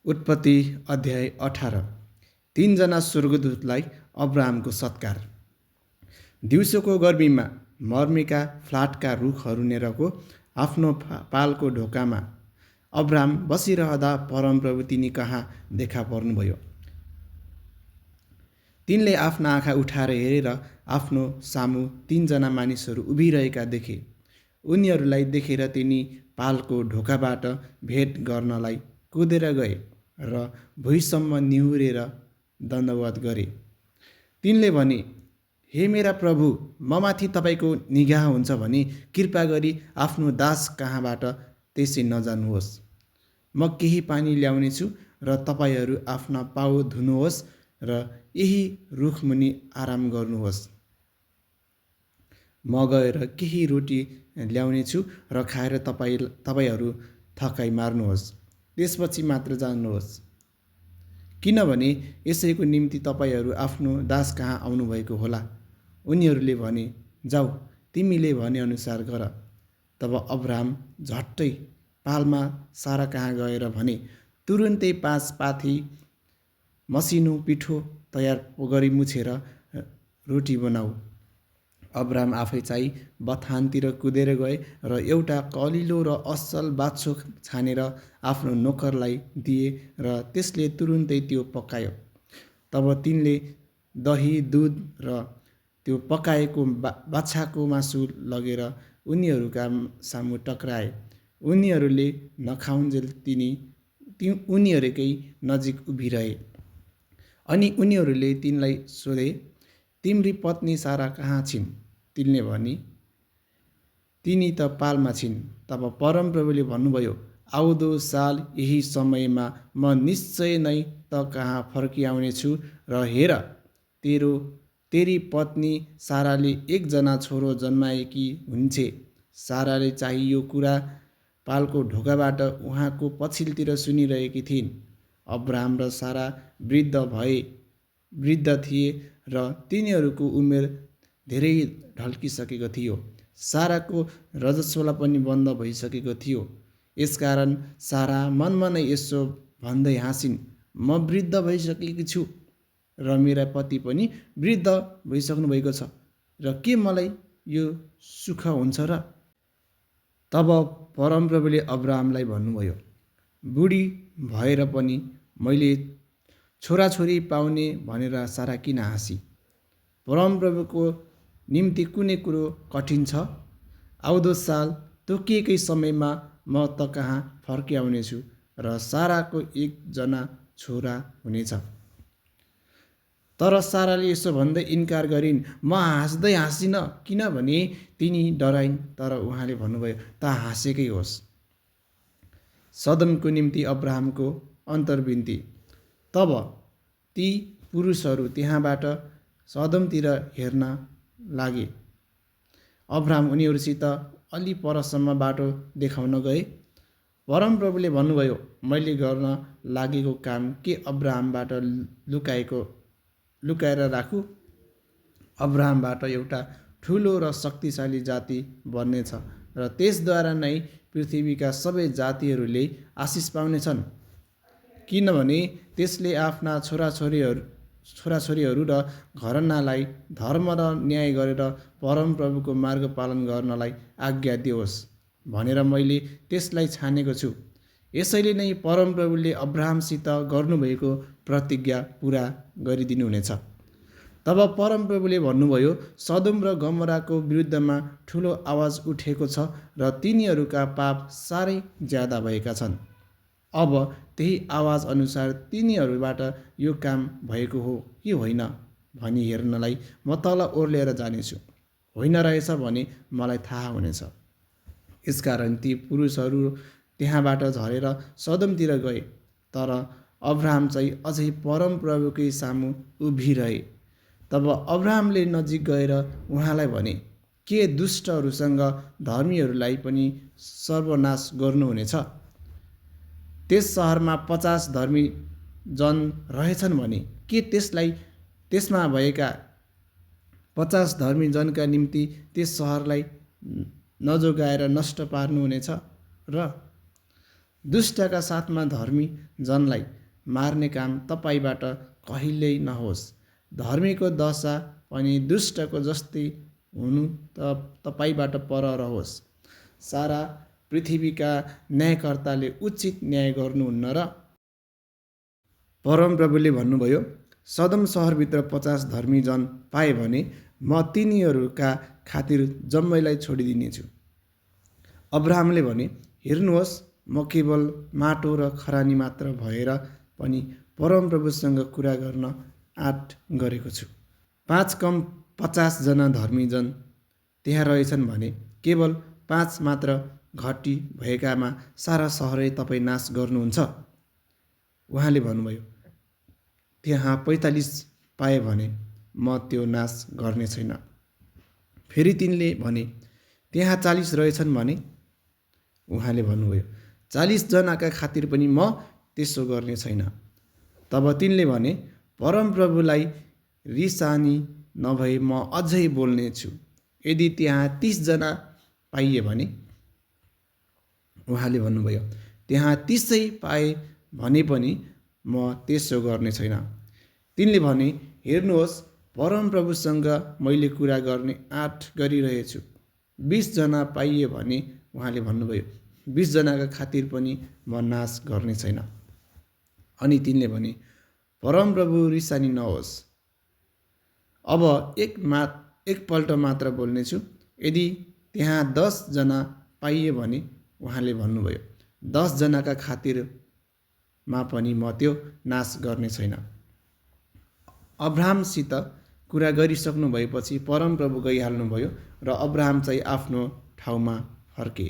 उत्पत्ति अध्याय 18। 3जना स्वर्गदूतलाई अब्राहमको सत्कार। दिउँसोको गर्मीमा मर्मीका फ्लाटका रुखहरूनेरको आफ्नो पालको ढोकामा अब्राहम बसिरहँदा परमप्रभु तिनी कहाँ देखा पर्नुभयो। तिनले आफ्ना आँखा उठाएर हेरेर आफ्नो सामु 3जना मानिसहरू उभिरहेका देखे। उनीहरूलाई देखेर तिनी पालको ढोकाबाट भेट गर्नलाई कुदेर गए र भुइँसम्म निहुरेर दण्डवत गरे। तिनले भने, हे मेरा प्रभु, ममाथि तपाईँको निगाह हुन्छ भने कृपा गरी आफ्नो दास कहाँबाट त्यसै नजानुहोस्। म केही पानी ल्याउनेछु र तपाईँहरू आफ्ना पाउ धुनुहोस् र यही रुखमुनि आराम गर्नुहोस्। म गएर केही रोटी ल्याउनेछु र खाएर तपाईँहरू थकाइ मार्नुहोस्, त्यसपछि मात्र जानुहोस्, किनभने यसैको निम्ति तपाईँहरू आफ्नो दास कहाँ आउनुभएको होला। उनीहरूले भने, जाऊ, तिमीले भनेअनुसार गर। तब अब्राहम झट्टै पालमा सारा कहाँ गएर भने, तुरुन्तै 5 पाथी मसिनो पिठो तयार गरी मुछेर रोटी बनाऊ। अब्राहम आफै चाहिँ बथानतिर कुदेर गए र एउटा कलिलो र असल बाछो छानेर आफ्नो नोकरलाई दिए र त्यसले तुरुन्तै त्यो पकायो। तब तिनले दही, दुध र त्यो पकाएको बाछाको मासु लगेर उनीहरूका सामु टक्राए। उनीहरूले नखाउन्जेल उनीहरूकै नजिक उभिरहे। अनि उनीहरूले तिनलाई सोधे, तिम्री पत्नी सारा कहाँ छिन्? तिनले भने, तिनी त पालमा छिन्। तब परमप्रभुले भन्नुभयो, आउँदो साल यही समयमा म निश्चय नै त कहाँ फर्किआउनेछु र हेर, तेरी पत्नी साराले 1जना छोरो जन्माएकी हुन्छे। साराले चाहिँ यो कुरा पालको ढोकाबाट उहाँको पछिल्तिर सुनिरहेकी थिइन्। अब्राहम र सारा वृद्ध थिए र तिनीहरूको उमेर धेरै ढल्किसकेको थियो। साराको रजस्वला पनि बन्द भइसकेको थियो। यसकारण सारा मनमा नै यसो भन्दै हाँसिन्, म वृद्ध भइसकेकी छु र मेरा पति पनि वृद्ध भइसक्नु भएको छ, र के मलाई यो सुख हुन्छ र? तब परमप्रभुले अब्राहमलाई भन्नुभयो, बुढी भएर पनि मैले छोराछोरी पाउने भनेर सारा किन हाँसी? परमप्रभुको निम्ति कुनै कुरो कठिन छ? आउँदो साल तोकिएकै समयमा म त कहाँ फर्किआउनेछु र साराको 1जना छोरा हुनेछ। तर साराले यसो भन्दै इन्कार गरिन्। म हाँस्दै हाँसिनँ, किनभने तिनी डराइन्। तर उहाँले भन्नुभयो, त हाँसेकै होस्। सदमको निम्ति अब्राहमको अन्तर्विन्ती। तब ती पुरुषहरू त्यहाँबाट सदमतिर हेर्न लागे। अब्राहम उनीहरूसित अलि परसम्म बाटो देखाउन गए। परमप्रभुले भन्नुभयो, मैले गर्न लागेको काम के अब्राहमबाट लुकाएर राखु? अब्राहमबाट एउटा ठुलो र शक्तिशाली जाति बन्नेछ र त्यसद्वारा नै पृथ्वीका सबै जातिहरूले आशिष पाउनेछन्, किनभने त्यसले आफ्ना छोराछोरीहरू र घरनालाई धर्म र न्याय गरेर परमप्रभुको मार्ग पालन गर्नलाई आज्ञा दियोस् भनेर मैले त्यसलाई छानेको छु। यसैले नै परमप्रभुले अब्राहमसित गर्नुभएको प्रतिज्ञा पुरा गरिदिनुहुनेछ। तब परमप्रभुले भन्नुभयो, सदोम र गमोराको विरुद्धमा ठुलो आवाज उठेको छ र तिनीहरूका पाप साह्रै ज्यादा भएका छन्। अब त्यही आवाज अनुसार तिनीहरूबाट यो काम भएको हो कि होइन भनी हेर्नलाई म तल ओर्लेर जानेछु। होइन रहेछ भने मलाई थाहा हुनेछ। यसकारण ती पुरुषहरू त्यहाँबाट झरेर सदमतिर गए। तर अब्राहम चाहिँ अझै परमप्रभुकै सामु उभिरहे। तब अब्राहमले नजिक गएर उहाँलाई भने, के दुष्टहरूसँग धर्मीहरूलाई पनि सर्वनाश गर्नुहुनेछ? त्यस सहरमा 50 धर्मी जन रहेछन् भने के त्यसमा भएका 50 धर्मी जनका निम्ति त्यस सहरलाई नजोगाएर नष्ट पार्नुहुनेछ र? दुष्टका साथमा धर्मी जनलाई मार्ने काम तपाईँबाट कहिल्यै नहोस्। धर्मीको दशा पनि दुष्टको जस्तै हुनु त तपाईँबाट पर रहोस्। सारा पृथ्वीका न्यायकर्ताले उचित न्याय गर्नुहुन्न र? परमप्रभुले भन्नुभयो, सदम सहरभित्र 50 धर्मी जन पाए भने म तिनीहरूका खातिर जम्मैलाई छोडिदिनेछु। अब्राहमले भने, हेर्नुहोस्, म केवल माटो र खरानी मात्र भएर पनि परमप्रभुसँग कुरा गर्न आँट गरेको छु। 5 कम 50 जना धर्मी जन त्यहाँ रहेछन् भने केवल 5 मात्र घटी भएकामा सारा सहरै तपाईँ नाश गर्नुहुन्छ। उहाँले भन्नुभयो, त्यहाँ 45 पाए भने म त्यो नाश गर्ने छैन। फेरि तिनले भने, त्यहाँ 40 रहेछन् भने? उहाँले भन्नुभयो, 40 जनाका खातिर पनि म त्यसो गर्ने छैन। तब तिनले भने, परमप्रभुलाई रिसानी नभई म अझै बोल्नेछु। यदि त्यहाँ 30 जना पाइए भने? उहाँले भन्नुभयो, त्यहाँ 30 पाए भने पनि म त्यसो गर्ने छैन। तिनले भने, हेर्नुहोस्, परमप्रभुसँग मैले कुरा गर्ने आँट गरिरहेछु। 20 जना पाइए भने? उहाँले भन्नुभयो, 20 जनाका खातिर पनि म नाश गर्ने छैन। अनि तिनले भने, परमप्रभु रिसानी नहोस्, अब एकपल्ट मात्र बोल्नेछु। यदि त्यहाँ 10 जना पाइए भने? उहाँले भन्नुभयो, 10 जनाका खातिरमा पनि म त्यो नाश गर्ने छैन। अब्राहमसित कुरा गरिसक्नु भएपछि परमप्रभु गइहाल्नुभयो र अब्राहम चाहिँ आफ्नो ठाउँमा फर्के।